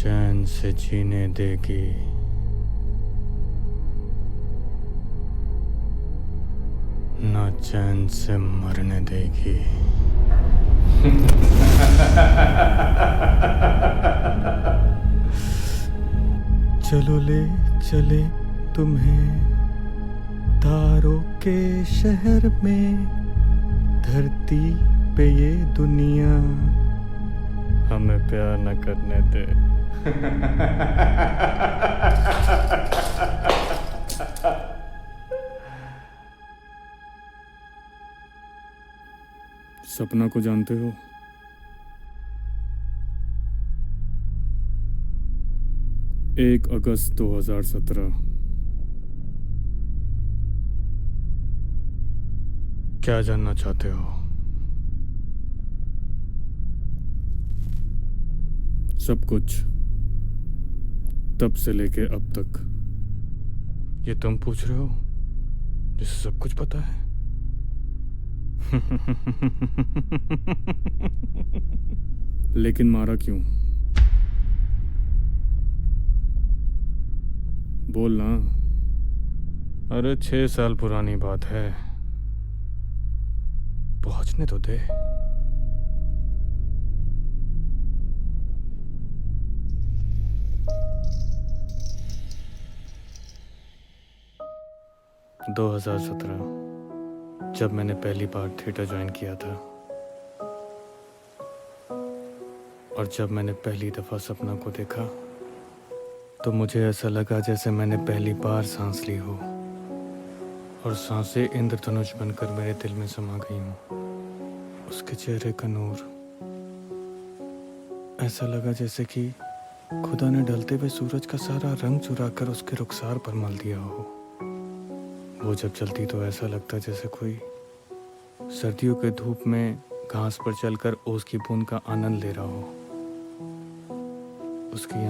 चैन से जीने देगी, ना चैन से मरने देगी। चलो ले चले तुम्हें तारों के शहर में, धरती पे ये दुनिया हमें प्यार न करने दे। सपना को जानते हो? 1 अगस्त 2017। क्या जानना चाहते हो? सब कुछ, तब से लेके अब तक। ये तुम पूछ रहे हो जिसे सब कुछ पता है? लेकिन मारा क्यों? बोल ना। अरे 6 साल पुरानी बात है, पहुंचने तो दे। – 2017 जब मैंने पहली बार थिएटर ज्वाइन किया था, और जब मैंने पहली दफा सपना को देखा तो मुझे ऐसा लगा जैसे मैंने पहली बार सांस ली हो, और सांसें इंद्रधनुष बनकर मेरे दिल में समा गई हूँ। उसके चेहरे का नूर, ऐसा लगा जैसे कि खुदा ने ढलते हुए सूरज का सारा रंग चुराकर उसके रुखसार पर मल दिया हो। वो जब चलती तो ऐसा लगता जैसे कोई सर्दियों के धूप में घास पर चलकर ओस की बूंद का आनंद ले रहा हो। उसकी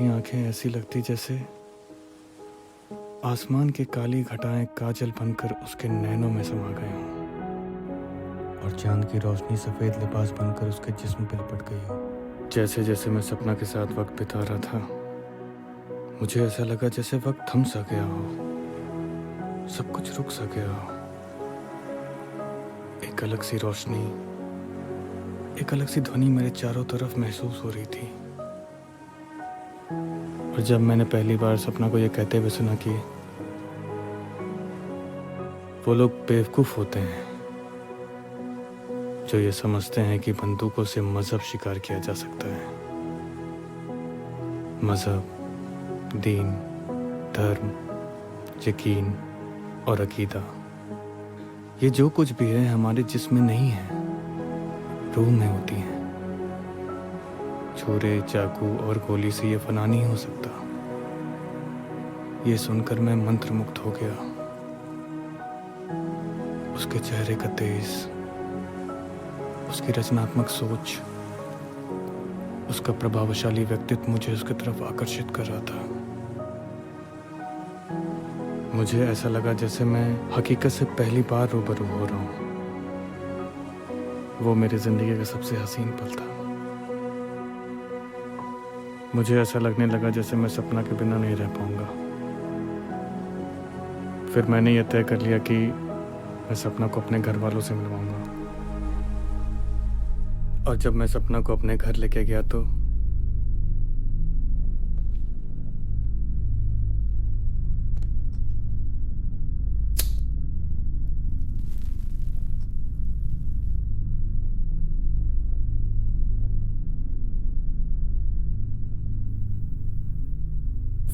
आंखें ऐसी लगती जैसे आसमान की काली घटाएं काजल बनकर उसके नैनों में समा गए हों, और चांद की रोशनी सफेद लिबास बनकर उसके जिस्म पर लिपट गई हो। जैसे जैसे मैं सपना के साथ वक्त बिता रहा था, मुझे ऐसा लगा जैसे वक्त थम सा गया हो, सब कुछ रुक सा गया हो। एक अलग सी रोशनी, एक अलग सी ध्वनि मेरे चारों तरफ महसूस हो रही थी। और जब मैंने पहली बार सपना को ये कहते हुए सुना कि वो लोग बेवकूफ होते हैं जो ये समझते हैं कि बंदूकों से मजहब शिकार किया जा सकता है। मजहब, दीन, धर्म, यकीन और अकीदा, ये जो कुछ भी है हमारे जिस्म में नहीं है, रूह में होती हैं। छुरे, चाकू और गोली से ये फना नहीं हो सकता। ये सुनकर मैं मंत्रमुग्ध हो गया। उसके चेहरे का तेज, उसकी रचनात्मक सोच, उसका प्रभावशाली व्यक्तित्व मुझे उसकी तरफ आकर्षित कर रहा था। मुझे ऐसा लगा जैसे मैं हकीकत से पहली बार रूबरू हो रहा हूँ। वो मेरी जिंदगी का सबसे हसीन पल था। मुझे ऐसा लगने लगा जैसे मैं सपना के बिना नहीं रह पाऊंगा। फिर मैंने यह तय कर लिया कि मैं सपना को अपने घर वालों से मिलवाऊंगा। और जब मैं सपना को अपने घर लेके गया तो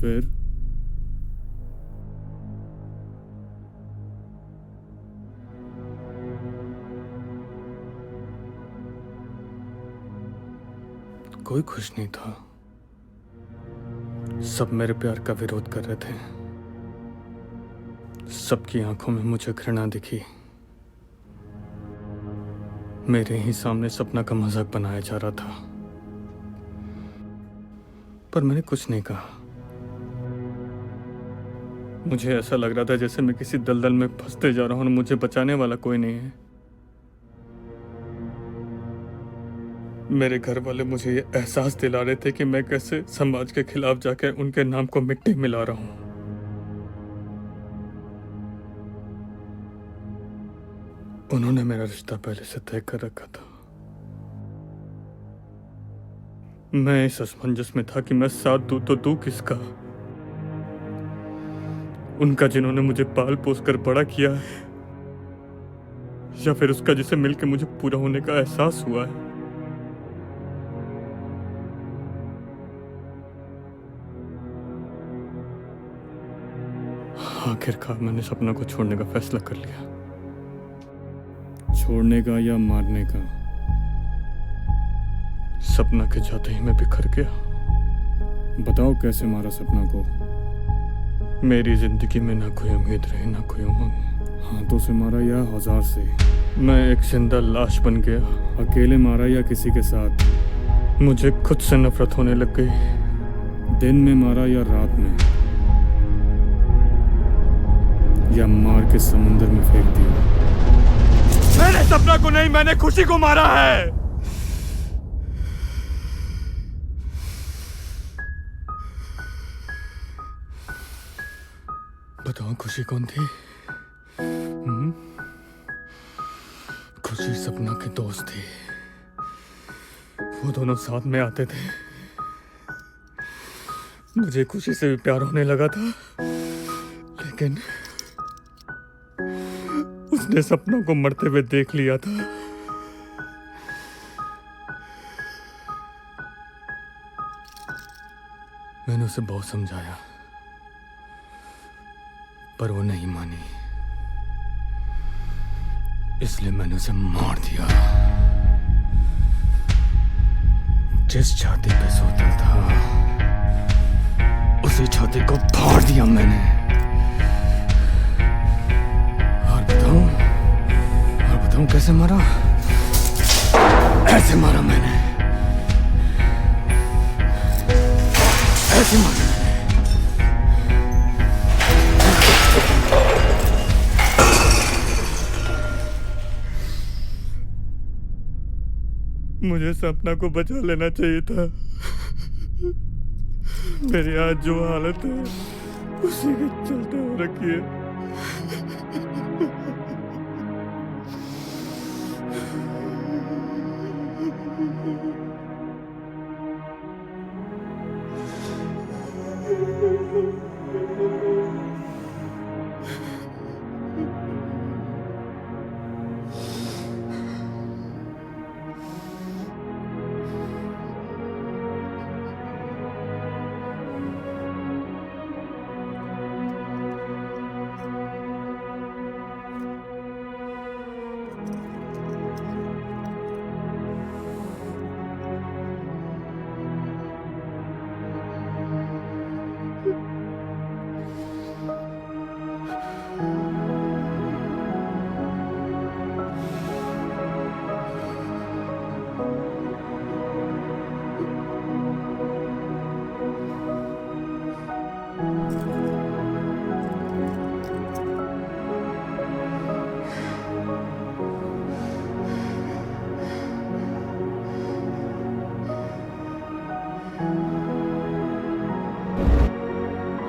फिर कोई खुश नहीं था। सब मेरे प्यार का विरोध कर रहे थे। सबकी आंखों में मुझे घृणा दिखी। मेरे ही सामने सपना का मजाक बनाया जा रहा था, पर मैंने कुछ नहीं कहा। मुझे ऐसा लग रहा था जैसे मैं किसी दलदल में फंसते जा रहा हूं और मुझे बचाने वाला कोई नहीं है। मेरे घर वाले मुझे ये एहसास दिला रहे थे कि मैं कैसे समाज के खिलाफ जाकर उनके नाम को मिट्टी मिला रहा हूं। उन्होंने मेरा रिश्ता पहले से तय कर रखा था। मैं इस असमंजस में था कि मैं साथ दूं तो दूं किसका। उनका जिन्होंने मुझे पाल पोस कर बड़ा किया है, या फिर उसका जिसे मिलकर मुझे पूरा होने का एहसास हुआ है। आखिरकार मैंने सपना को छोड़ने का फैसला कर लिया। छोड़ने का या मारने का? सपना के जाते ही मैं बिखर गया। बताओ कैसे मारा सपना को? मेरी जिंदगी में ना कोई उम्मीद रही, ना कोई उमंग। हाथों से मारा या औजार से? मैं एक जिंदा लाश बन गया। अकेले मारा या किसी के साथ? मुझे खुद से नफरत होने लग गई। दिन में मारा या रात में? या मार के समुंदर में फेंक दिया? मैंने सपना को नहीं, मैंने खुशी को मारा है। बताओ खुशी कौन थी? खुशी सपना की दोस्त थी। वो दोनों साथ में आते थे। मुझे खुशी से भी प्यार होने लगा था, लेकिन उसने सपना को मरते हुए देख लिया था। मैंने उसे बहुत समझाया, पर वो नहीं मानी। इसलिए मैंने उसे मार दिया। जिस छाती पे सोता था, उसी छाती को फाड़ दिया मैंने। और बताऊं कैसे मारा? ऐसे मारा मैंने, ऐसे मारा। मुझे सपना को बचा लेना चाहिए था। मेरी आज जो हालत है, उसी के चलते हो रखी है।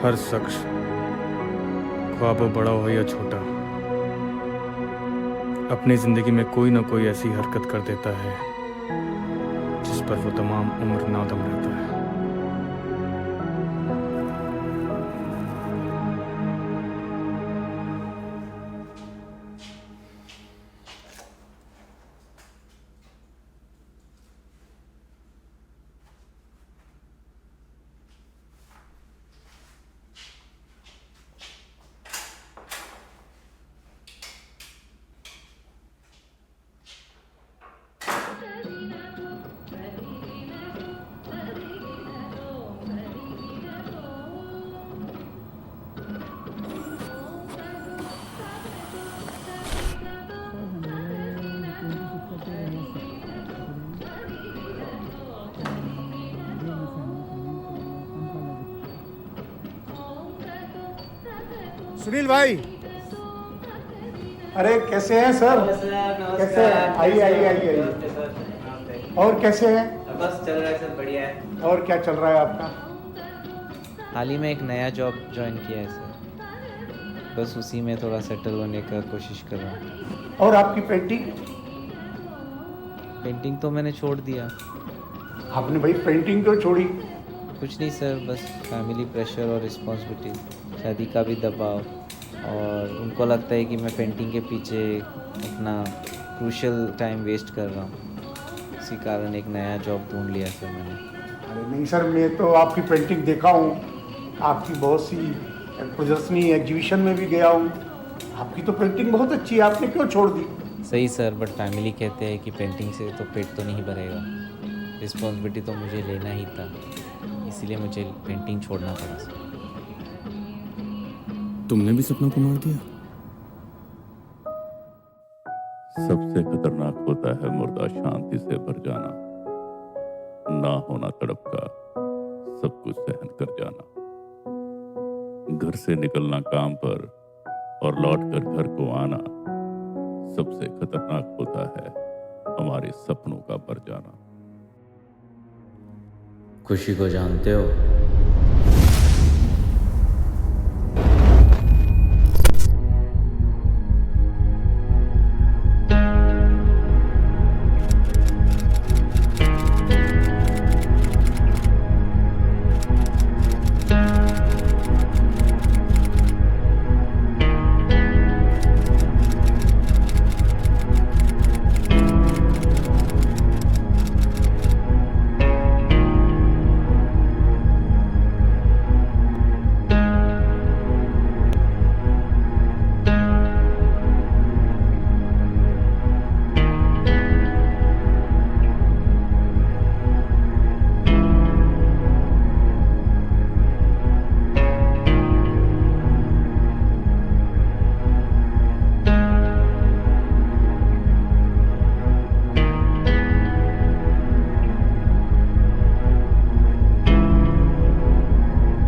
हर शख्स, ख्वाब बड़ा हो या छोटा, अपनी जिंदगी में कोई ना कोई ऐसी हरकत कर देता है जिस पर वो तमाम उम्र नादम रहता है। सुनील भाई, अरे कैसे हैं सर? नमस्ते सर, कैसे हैं? आइए आइए आइए आइए। नमस्ते सर, नमस्ते। और कैसे हैं? बस चल रहा है सर, बढ़िया है। और क्या चल रहा है आपका? हाल ही में एक नया जॉब ज्वाइन किया है सर, बस उसी में थोड़ा सेटल होने का कोशिश कर रहा हूँ। और आपकी पेंटिंग? पेंटिंग तो मैंने छोड़ दिया। आपने भाई पेंटिंग क्यों छोड़ी? कुछ नहीं सर, बस फैमिली प्रेशर और रिस्पॉन्सिबिलिटी, शादी का भी दबाव, और उनको लगता है कि मैं पेंटिंग के पीछे अपना क्रूशियल टाइम वेस्ट कर रहा हूँ। इसी कारण एक नया जॉब ढूंढ लिया सर मैंने। अरे नहीं सर, मैं तो आपकी पेंटिंग देखा हूँ, आपकी बहुत सी प्रदर्शनी एग्जीबिशन में भी गया हूँ। आपकी तो पेंटिंग बहुत अच्छी है, आपने क्यों छोड़ दी? सही सर, बट फैमिली कहते हैं कि पेंटिंग से तो पेट तो नहीं भरेगा। रिस्पॉन्सिबिलिटी तो मुझे लेना ही था, इसीलिए मुझे पेंटिंग छोड़ना पड़ा सर। तुमने भी सपनों को मार दिया? सबसे खतरनाक होता है मुर्दा शांति से भर जाना, ना होना तड़प का, सब कुछ सहन कर जाना। घर से निकलना काम पर और लौट कर घर को आना, सबसे खतरनाक होता है हमारे सपनों का भर जाना। खुशी को जानते हो?